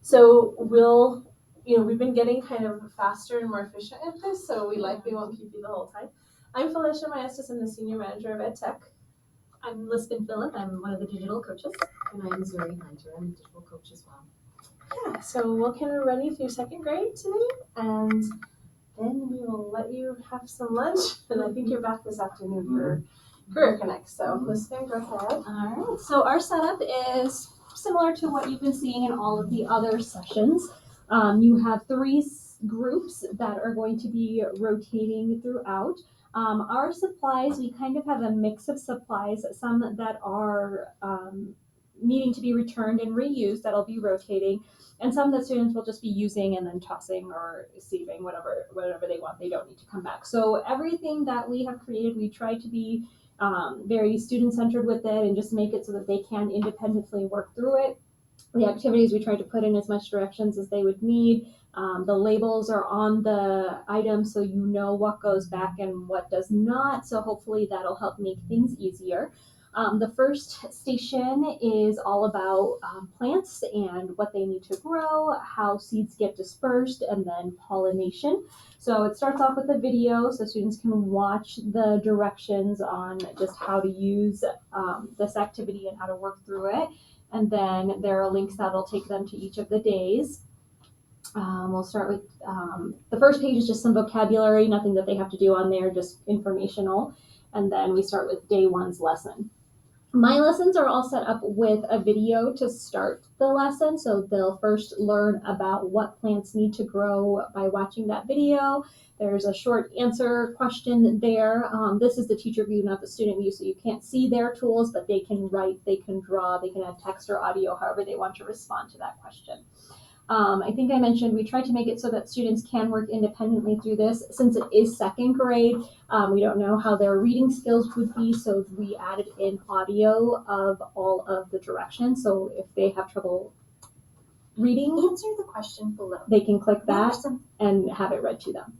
So we've been getting kind of faster and more efficient at this, so we likely won't keep you the whole time. I'm Felicia Maestas, I'm the Senior Manager of EdTech. I'm Lisbon Phillip, I'm one of the digital coaches. And I'm Zuri Hunter, I'm a digital coach as well. Yeah, so we'll kind of run you through second grade today, and then we will let you have some lunch, and I think you're back this afternoon for Career Connect, so Lisbon, go ahead. All right, so our setup is similar to what you've been seeing in all of the other sessions. You have three groups that are going to be rotating throughout. Our supplies, we kind of have a mix of supplies, some that are needing to be returned and reused that'll be rotating, and some that students will just be using and then tossing or saving, whatever they want. They don't need to come back. So everything that we have created, we try to be very student-centered with it and just make it so that they can independently work through it. The activities, we try to put in as much directions as they would need. The labels are on the items so you know what goes back and what does not. So hopefully that'll help make things easier. The first station is all about plants and what they need to grow, how seeds get dispersed, and then pollination. So it starts off with a video so students can watch the directions on just how to use this activity and how to work through it. And then there are links that'll take them to each of the days. We'll start with the first page is just some vocabulary, nothing that they have to do on there, just informational. And then we start with day one's lesson. My lessons are all set up with a video to start the lesson. So they'll first learn about what plants need to grow by watching that video. There's a short answer question there. This is the teacher view, not the student view, so you can't see their tools, but they can write, they can draw, they can add text or audio, however they want to respond to that question. I think I mentioned we try to make it so that students can work independently through this. Since it is second grade, we don't know how their reading skills would be, so we added in audio of all of the directions. So if they have trouble reading, Answer the question below. They can click that and have it read to them.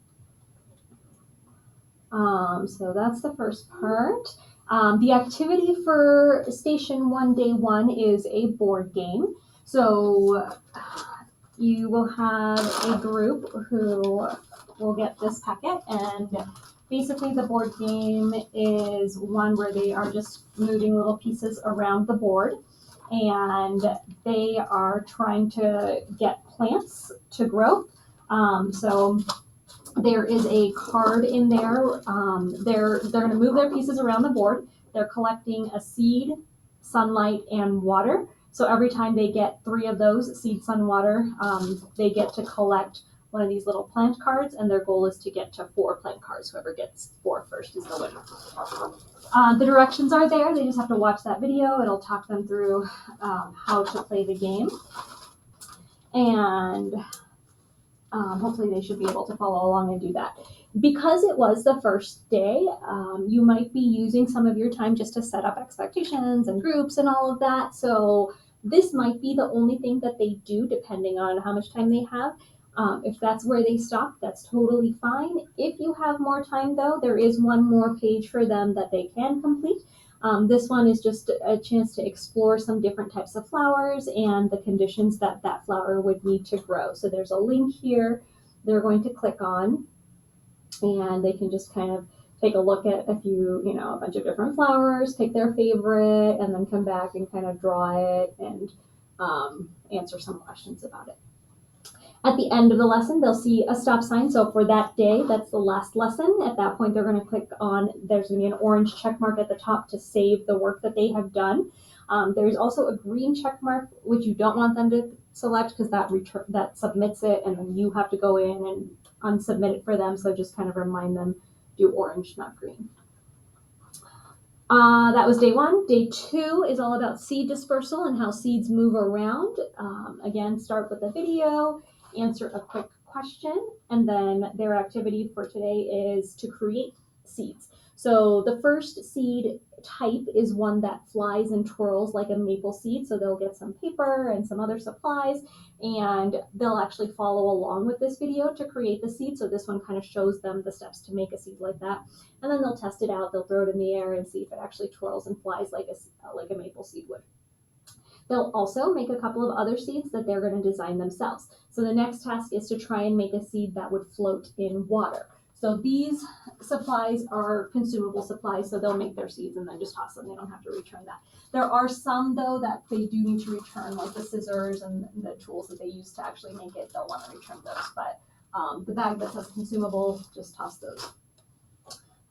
So that's the first part. The activity for Station 1, Day 1 is a board game. So you will have a group who will get this packet, and basically the board game is one where they are just moving little pieces around the board, and they are trying to get plants to grow. So there is a card in there. They're going to move their pieces around the board. They're collecting a seed, sunlight, and water. So every time they get 3 of those, seed, sun, water, they get to collect one of these little plant cards, and their goal is to get to 4 plant cards. Whoever gets 4 first is the winner. The directions are there. They just have to watch that video. It'll talk them through how to play the game. And hopefully they should be able to follow along and do that. Because it was the first day, you might be using some of your time just to set up expectations and groups and all of that. So this might be the only thing that they do depending on how much time they have. If that's where they stop, that's totally fine. If you have more time though, there is one more page for them that they can complete. This one is just a chance to explore some different types of flowers and the conditions that that flower would need to grow. So there's a link here they're going to click on, and they can just kind of take a look at a bunch of different flowers, pick their favorite, and then come back and kind of draw it and answer some questions about it. At the end of the lesson, they'll see a stop sign. So for that day, that's the last lesson. At that point, they're going to click on, there's going to be an orange check mark at the top to save the work that they have done. There's also a green check mark, which you don't want them to select because that submits it, and then you have to go in and unsubmit it for them. So just kind of remind them, do orange, not green. That was day 1. Day 2 is all about seed dispersal and how seeds move around. Again, start with a video, answer a quick question, and then their activity for today is to create seeds. So the first seed type is one that flies and twirls like a maple seed. So they'll get some paper and some other supplies, and they'll actually follow along with this video to create the seed. So this one kind of shows them the steps to make a seed like that. And then they'll test it out. They'll throw it in the air and see if it actually twirls and flies like a maple seed would. They'll also make a couple of other seeds that they're going to design themselves. So the next task is to try and make a seed that would float in water. So these supplies are consumable supplies, so they'll make their seeds and then just toss them. They don't have to return that. There are some, though, that they do need to return, like the scissors and the tools that they use to actually make it. They'll want to return those, but the bag that says consumable, just toss those.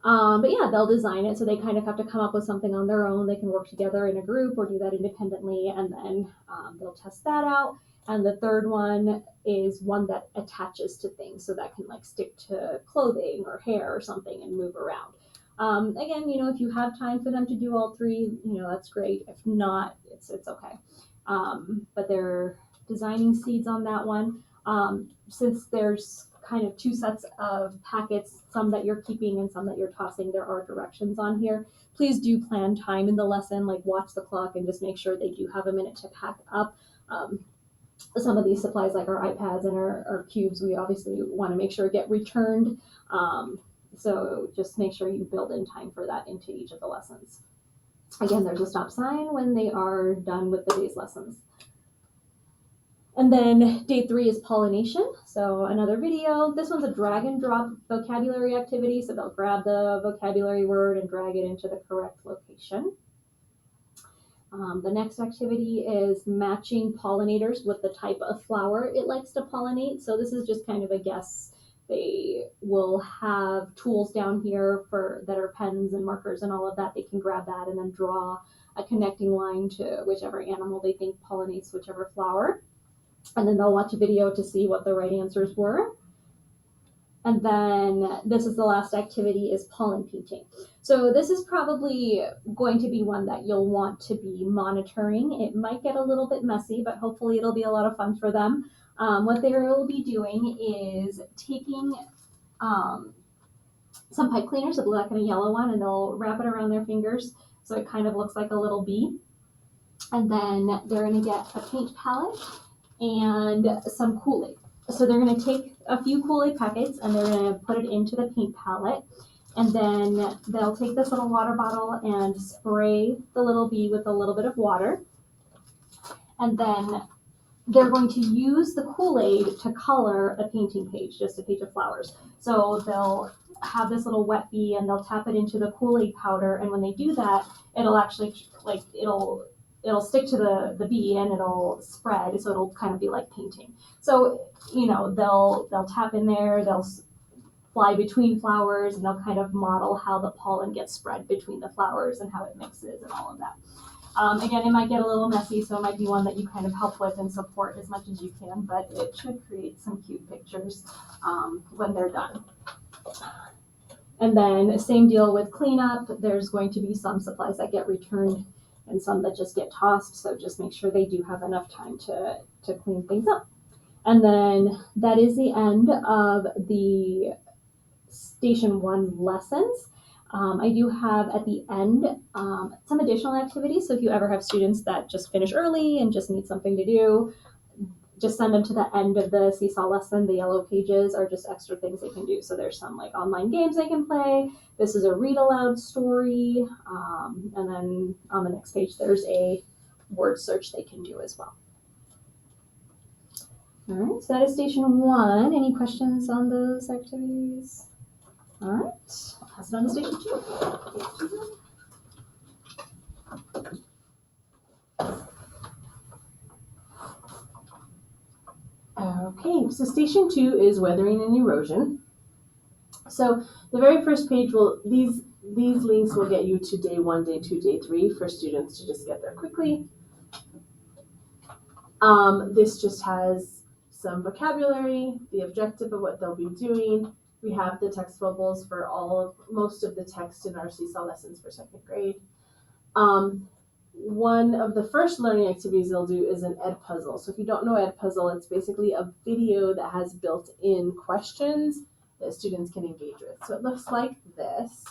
But yeah, they'll design it, so they kind of have to come up with something on their own. They can work together in a group or do that independently, and then they'll test that out. And the third one is one that attaches to things, so that can like stick to clothing or hair or something and move around. Again, if you have time for them to do all three, that's great. If not, it's okay. But they're designing seeds on that one. Since there's kind of two sets of packets, some that you're keeping and some that you're tossing, there are directions on here. Please do plan time in the lesson, like watch the clock and just make sure they do have a minute to pack up. Some of these supplies, like our iPads and our cubes, we obviously want to make sure get returned. So just make sure you build in time for that into each of the lessons. Again, there's a stop sign when they are done with the day's lessons. And then day 3 is pollination. So another video. This one's a drag and drop vocabulary activity. So they'll grab the vocabulary word and drag it into the correct location. The next activity is matching pollinators with the type of flower it likes to pollinate. So this is just kind of a guess. They will have tools down here that are pens and markers and all of that. They can grab that and then draw a connecting line to whichever animal they think pollinates whichever flower. And then they'll watch a video to see what the right answers were. And then this is the last activity, is pollen painting. So this is probably going to be one that you'll want to be monitoring. It might get a little bit messy, but hopefully it'll be a lot of fun for them. What they will be doing is taking some pipe cleaners, a black and a yellow one, and they'll wrap it around their fingers so it kind of looks like a little bee. And then they're going to get a paint palette and some Kool-Aid. So they're going to take a few Kool-Aid packets and they're going to put it into the paint palette. And then they'll take this little water bottle and spray the little bee with a little bit of water. And then they're going to use the Kool-Aid to color a painting page, just a page of flowers. So they'll have this little wet bee and they'll tap it into the Kool-Aid powder. And when they do that, it'll actually, it'll stick to the bee and it'll spread, so it'll kind of be like painting. So, they'll tap in there, they'll fly between flowers, and they'll kind of model how the pollen gets spread between the flowers and how it mixes and all of that. Again, it might get a little messy, so it might be one that you kind of help with and support as much as you can, but it should create some cute pictures when they're done. And then same deal with cleanup. There's going to be some supplies that get returned and some that just get tossed. So just make sure they do have enough time to clean things up. And then that is the end of the Station 1 lessons. I do have at the end some additional activities. So if you ever have students that just finish early and just need something to do, just send them to the end of the Seesaw lesson. The yellow pages are just extra things they can do. So there's some like online games they can play. This is a read aloud story. And then on the next page, there's a word search they can do as well. All right, so that is Station 1. Any questions on those activities? All right, I'll pass it on to Station 2. Okay, so Station 2 is weathering and erosion. So the very first page these links will get you to day 1, day 2, day 3 for students to just get there quickly. This just has some vocabulary, the objective of what they'll be doing. We have the text bubbles for most of the text in our Seesaw lessons for 2nd grade. One of the first learning activities they'll do is an Ed puzzle. So if you don't know Ed puzzle, it's basically a video that has built-in questions that students can engage with. So it looks like this.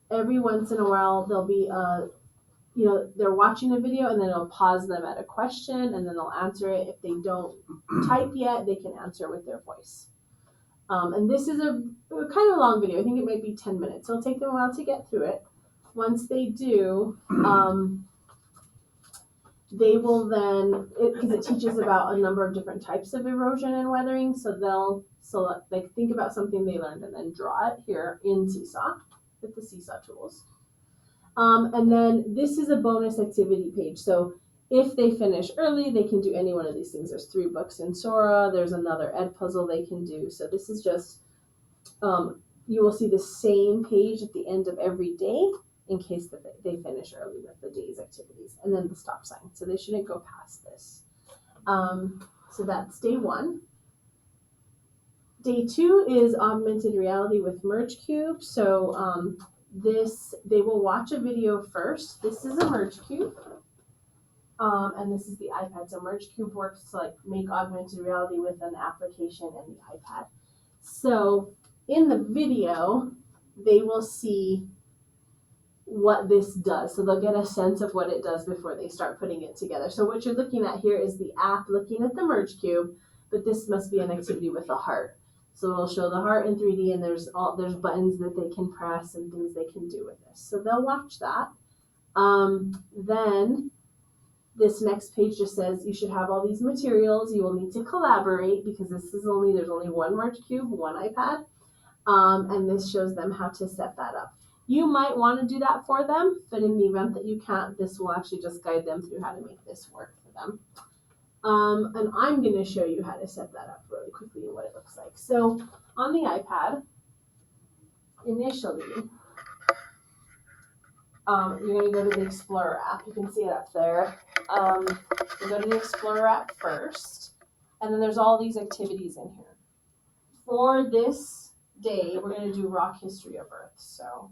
Every once in a while, there'll be they're watching a video and then it'll pause them at a question and then they'll answer it. If they don't type yet, they can answer with their voice. And this is a kind of long video. I think it might be 10 minutes. So it'll take them a while to get through it. Once they do, they will then, because it teaches about a number of different types of erosion and weathering, so they'll select, like think about something they learned and then draw it here in Seesaw with the Seesaw tools. And then this is a bonus activity page. So if they finish early, they can do any one of these things. There's 3 books in Sora. There's another ed puzzle they can do. So this is just, you will see the same page at the end of every day in case that they finish early with the day's activities. And then the stop sign. So they shouldn't go past this. So that's day 1. Day 2 is augmented reality with Merge Cube. So they will watch a video first. This is a Merge Cube. And this is the iPad. So Merge Cube works to like make augmented reality with an application and the iPad. So in the video, they will see what this does. So they'll get a sense of what it does before they start putting it together. So what you're looking at here is the app looking at the Merge Cube, but this must be an activity with a heart. So it'll show the heart in 3D, and there's buttons that they can press and things they can do with this. So they'll watch that. Then this next page just says you should have all these materials. You will need to collaborate because there's only one Merge Cube, one iPad, and this shows them how to set that up. You might want to do that for them, but in the event that you can't, this will actually just guide them through how to make this work for them. And I'm going to show you how to set that up really quickly and what it looks like. So on the iPad, initially, you're going to go to the Explorer app. You can see it up there. You go to the Explorer app first, and then there's all these activities in here. For this day, we're going to do Rock History of Earth. So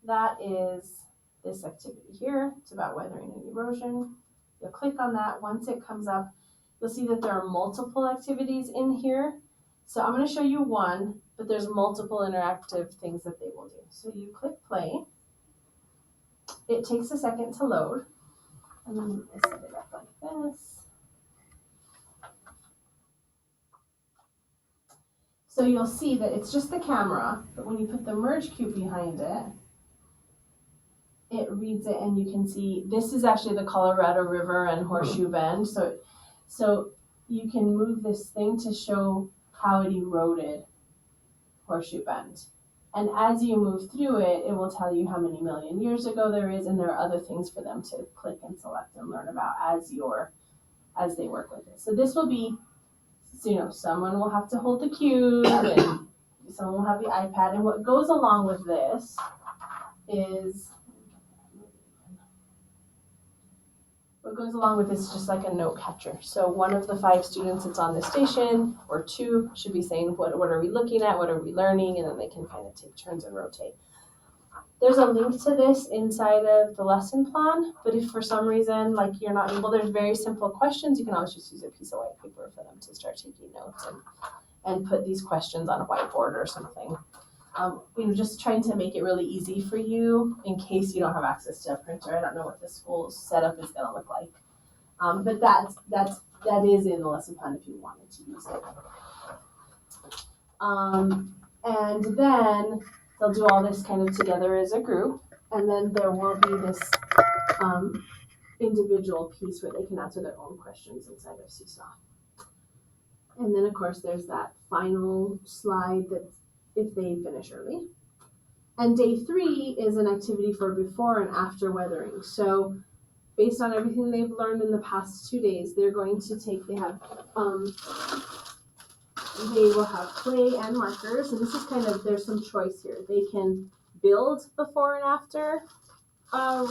that is this activity here. It's about weathering and erosion. You'll click on that. Once it comes up, you'll see that there are multiple activities in here. So I'm going to show you one, but there's multiple interactive things that they will do. So you click play. It takes a second to load. And then I set it up like this. So you'll see that it's just the camera, but when you put the Merge Cube behind it, it reads it, and you can see this is actually the Colorado River and Horseshoe Bend. So you can move this thing to show how it eroded Horseshoe Bend. And as you move through it, it will tell you how many million years ago there is, and there are other things for them to click and select and learn about as they work with it. So this will be, someone will have to hold the cube, and someone will have the iPad, and what goes along with this is just like a note catcher. So one of the 5 students that's on the station, or 2, should be saying, what are we looking at? What are we learning? And then they can kind of take turns and rotate. There's a link to this inside of the lesson plan, but if for some reason, like you're not able, there's very simple questions. You can always just use a piece of white paper for them to start taking notes and put these questions on a whiteboard or something. Just trying to make it really easy for you in case you don't have access to a printer. I don't know what the school's setup is going to look like. But that is in the lesson plan if you wanted to use it. And then they'll do all this kind of together as a group, and then there will be this individual piece where they can answer their own questions inside of Seesaw. And then, of course, there's that final slide that if they finish early. And day 3 is an activity for before and after weathering. So based on everything they've learned in the past 2 days, they're going to take, they will have clay and markers. And this is there's some choice here. They can build before and after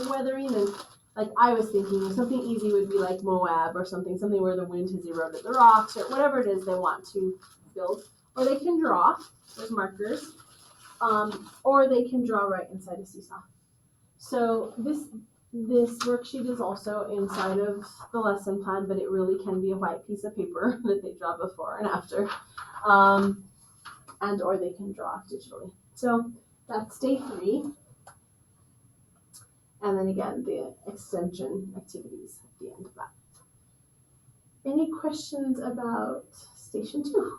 weathering. And like I was thinking, something easy would be like Moab or something where the wind has eroded the rocks or whatever it is they want to build. Or they can draw, there's markers, or they can draw right inside of Seesaw. So this worksheet is also inside of the lesson plan, but it really can be a white piece of paper that they draw before and after, and or they can draw digitally. So that's day 3. And then again, the extension activities at the end of that. Any questions about station 2?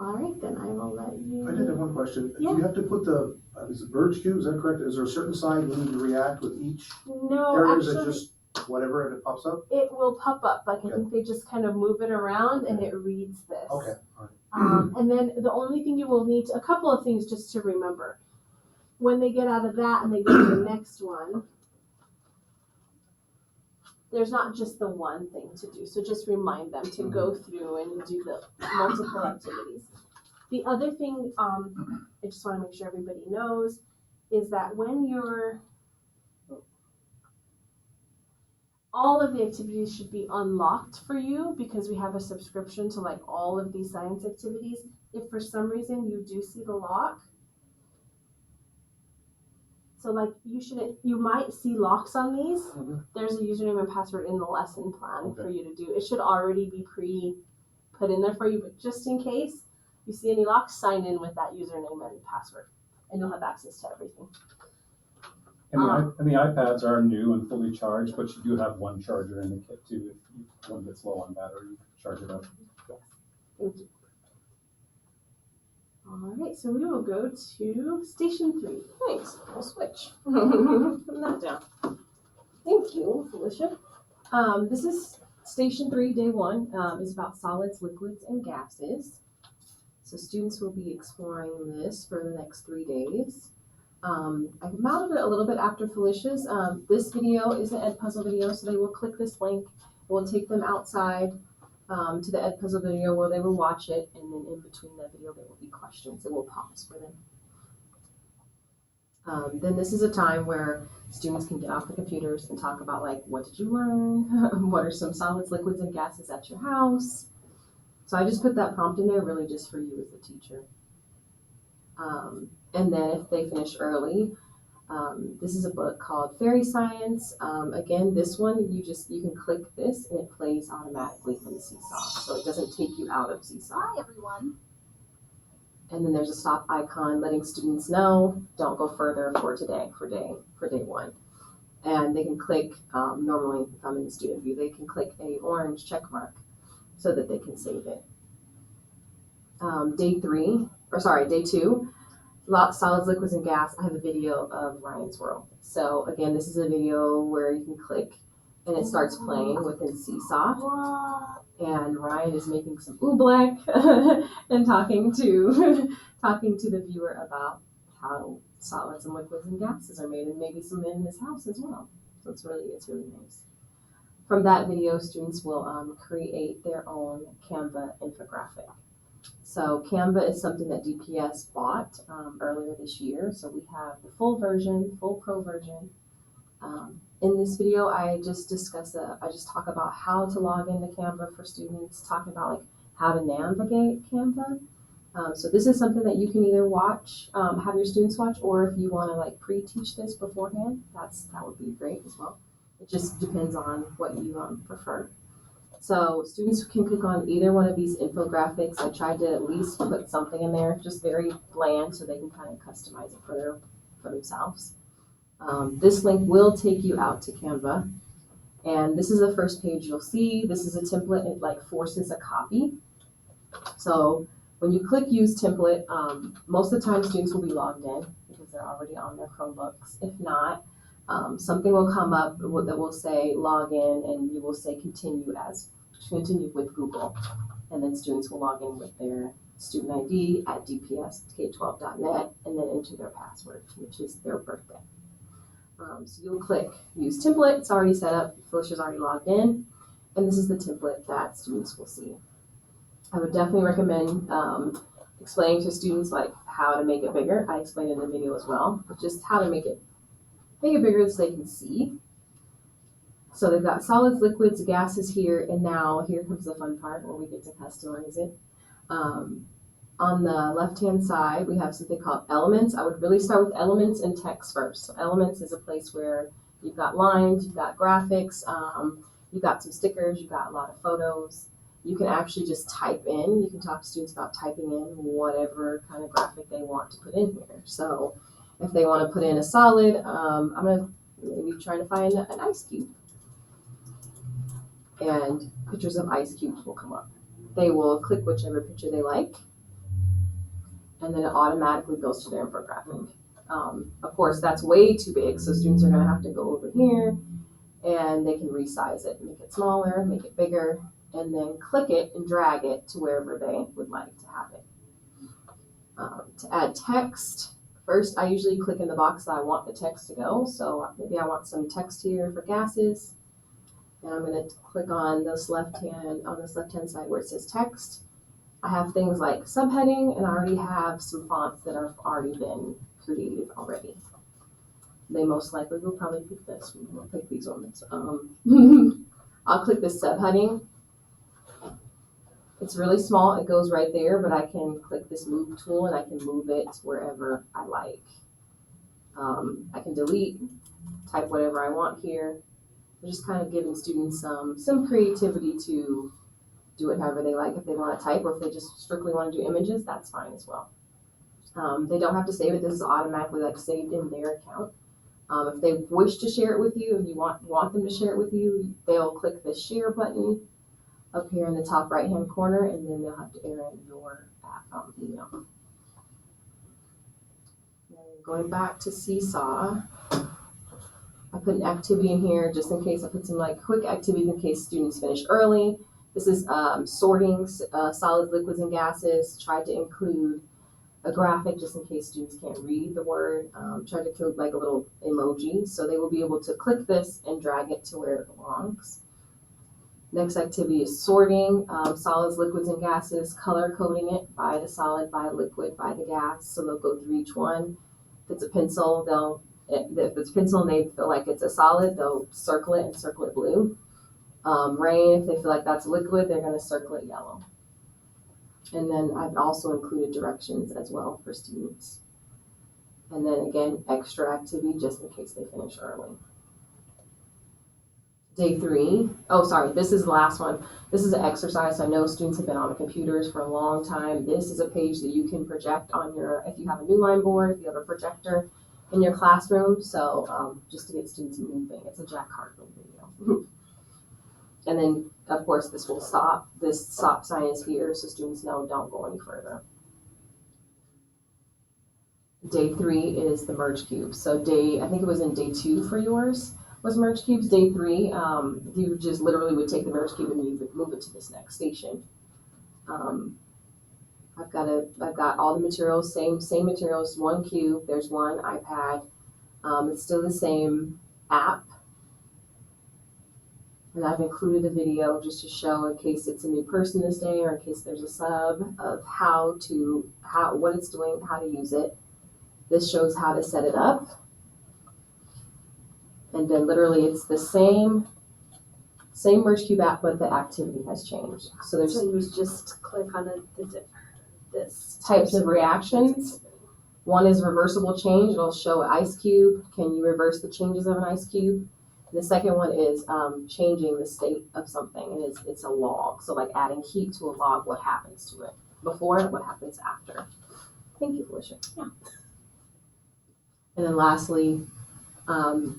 All right, then I will let you. I did have one question. Yeah. Do you have to put the, is it bird cube, is that correct? Is there a certain side you need to react with each No, area? Is it actually, just whatever and it pops up? it will pop up. Like I Okay. think they just kind of move it around and Okay. it reads this. Okay, all right. And then the only thing you will need a couple of things just to remember. When they get out of that and they go to the next one, there's not just the one thing to do. So just remind them to go through and do the multiple activities. The other thing I just want to make sure everybody knows is that when all of the activities should be unlocked for you because we have a subscription to like all of these science activities. If for some reason you do see the lock, so like you might see locks on these. Mm-hmm. There's a username and password in the lesson plan Okay. for you to do. It should already be put in there for you, but just in case you see any locks, sign in with that username and password and you'll have access to everything. And the iPads are new and fully charged, but you do have one charger in the kit too. If one gets low on battery, you can charge it up. Thank you. All right, so we will go to station 3. Thanks. We'll switch. Put that down. Thank you, Felicia. This is station 3, day 1. Is about solids, liquids, and gases. So students will be exploring this for the next 3 days. I mounted it a little bit after Felicia's. This video is an Ed Puzzle video, so they will click this link. It will take them outside to the Ed Puzzle video where they will watch it, and then in between that video there will be questions. It will pause for them. Then this is a time where students can get off the computers and talk about like, what did you learn? What are some solids, liquids, and gases at your house? So I just put that prompt in there really just for you as a teacher. And then if they finish early, this is a book called Fairy Science. Again, this one, you can click this and it plays automatically from Seesaw. So it doesn't take you out of Seesaw. Hi, everyone. And then there's a stop icon letting students know, don't go further for today, for day 1. And they can click, normally if I'm in the student view, they can click a orange check mark so that they can save it. Day 2, solids, liquids, and gas. I have a video of Ryan's World. So again, this is a video where you can click and it starts playing within Seesaw. And Ryan is making some oobleck and talking to the viewer about how solids and liquids and gases are made, and maybe some in his house as well. So it's really nice. From that video, students will create their own Canva infographic. So Canva is something that DPS bought earlier this year. So we have the full pro version. In this video, I just talk about how to log into Canva for students, talk about like how to navigate Canva. So this is something that you can either watch, have your students watch, or if you want to like pre-teach this beforehand, that would be great as well. It just depends on what you prefer. So students can click on either one of these infographics. I tried to at least put something in there, just very bland, so they can kind of customize it for themselves. This link will take you out to Canva. And this is the first page you'll see. This is a template. It like forces a copy. So when you click use template, most of the time students will be logged in because they're already on their Chromebooks. If not, something will come up that will say log in, and you will say continue with Google. And then students will log in with their student ID at dpsk12.net and then enter their password, which is their birthday. So you'll click use template. It's already set up. Felicia's already logged in. And this is the template that students will see. I would definitely recommend explaining to students like how to make it bigger. I explained in the video as well, but just how to make it bigger so they can see. So they've got solids, liquids, gases here, and now here comes the fun part where we get to customize it. On the left-hand side, we have something called elements. I would really start with elements and text first. So elements is a place where you've got lines, you've got graphics, you've got some stickers, you've got a lot of photos. You can actually just type in. You can talk to students about typing in whatever kind of graphic they want to put in here. So if they want to put in a solid, I'm going to maybe try to find an ice cube. And pictures of ice cubes will come up. They will click whichever picture they like, and then it automatically goes to their infographic. Of course, that's way too big, so students are gonna have to go over here and they can resize it, make it smaller, make it bigger, and then click it and drag it to wherever they would like to have it. To add text, first I usually click in the box that I want the text to go. So maybe I want some text here for gases. And I'm going to click on this left-hand side where it says text. I have things like subheading, and I already have some fonts that have already been created already. They most likely will probably pick this. We'll pick these ones. I'll click this subheading. It's really small. It goes right there, but I can click this move tool and I can move it wherever I like. I can delete, type whatever I want here. I'm just kind of giving students some creativity to do it however they like. If they want to type or if they just strictly want to do images, that's fine as well. They don't have to save it. This is automatically like saved in their account. If they wish to share it with you, if you want them to share it with you, they'll click the share button up here in the top right hand corner, and then they'll have to enter in your email. And going back to Seesaw, I put an activity in here just in case. I put some like quick activities in case students finish early. This is sorting solids, liquids, and gases. Tried to include a graphic just in case students can't read the word. Tried to include like a little emoji, so they will be able to click this and drag it to where it belongs. Next activity is sorting solids, liquids, and gases, color coding it by the solid, by the liquid, by the gas. So they'll go through each one. If it's a pencil, if it's pencil and they feel like it's a solid, they'll circle it and circle it blue. Rain, if they feel like that's a liquid, they're going to circle it yellow. And then I've also included directions as well for students. And then again, extra activity just in case they finish early. Day 3. Oh, sorry, this is the last one. This is an exercise. I know students have been on the computers for a long time. This is a page that you can project on if you have a new line board, if you have a projector in your classroom. So just to get students moving. It's a Jack Hartman video. And then, of course, this will stop. This stop sign is here, so students know don't go any further. Day 3 is the merge cube. So I think it was in day 2 for yours was merge cubes. Day 3, you just literally would take the merge cube and you would move it to this next station. I've got all the materials, same materials, one cube. There's one iPad. It's still the same app. And I've included a video just to show in case it's a new person this day or in case there's a sub of what it's doing, how to use it. This shows how to set it up. And then literally it's the same merge cube app, but the activity has changed. So there's So you would just click on this types of reactions. One is reversible change. It'll show an ice cube. Can you reverse the changes of an ice cube? The second one is changing the state of something, and it's a log. So like adding heat to a log, what happens to it before, what happens after. Thank you, Felicia. Yeah. And then lastly,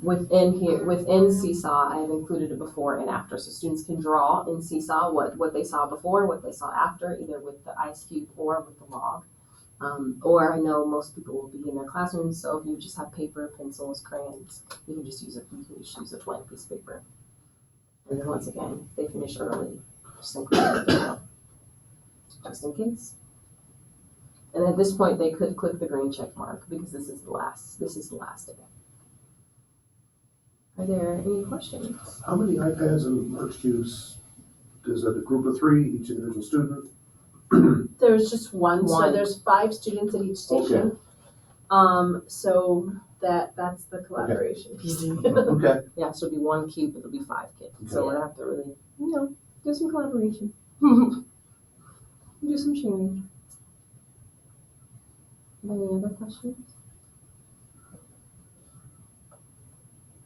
within Seesaw, I've included a before and after, so students can draw in Seesaw what they saw before, what they saw after, either with the ice cube or with the log. Or I know most people will be in their classrooms, so if you just have paper, pencils, crayons, you can just use a blank piece of paper. And then once again, if they finish early, just include the video, just in case. And at this point, they could click the green check mark because this is the last day. Are there any questions? How many iPads and merge cubes? Is it a group of 3, each individual student? There's just one. So One. there's 5 students at each station. So that's the collaboration piece. Okay. Yeah, so it'll be 1 cube, it'll be 5 kids. So we're gonna have to really, do some collaboration. Do some sharing. Any other questions?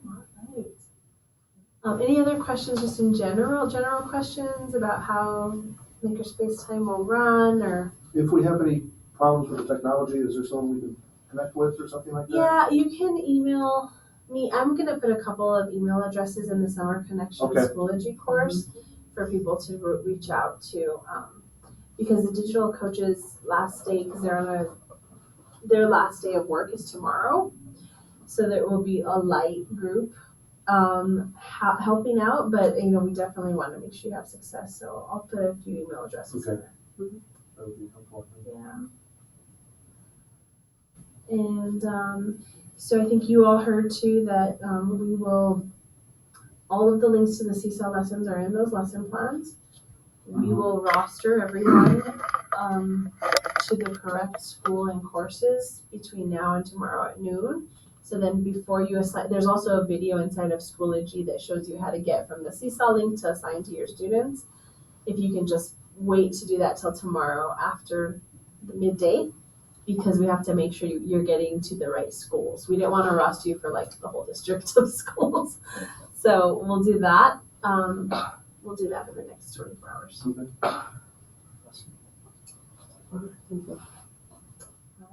All right. Any other questions just in general questions about how Makerspace time will run or? If we have any problems with the technology, is there someone we can connect with or something like that? Yeah, you can email me. I'm going to put a couple of email addresses in the Summer Connection Schoology course for people to reach out to because the digital coaches last day, because they're on their last day of work is tomorrow. So there will be a light group helping out, but we definitely want to make sure you have success. So I'll put a few email addresses in Okay. there. That would be helpful. Yeah. And so I think you all heard too that we will, all of the links to the Seesaw lessons are in those lesson plans. We will roster everyone to the correct school and courses between now and tomorrow at noon. So then before you assign, there's also a video inside of Schoology that shows you how to get from the Seesaw link to assign to your students. If you can just wait to do that till tomorrow after the midday, because we have to make sure you're getting to the right schools. We didn't want to roster you for like the whole district of schools. So we'll do that. We'll do that in the next 24 hours. Okay. Thank you.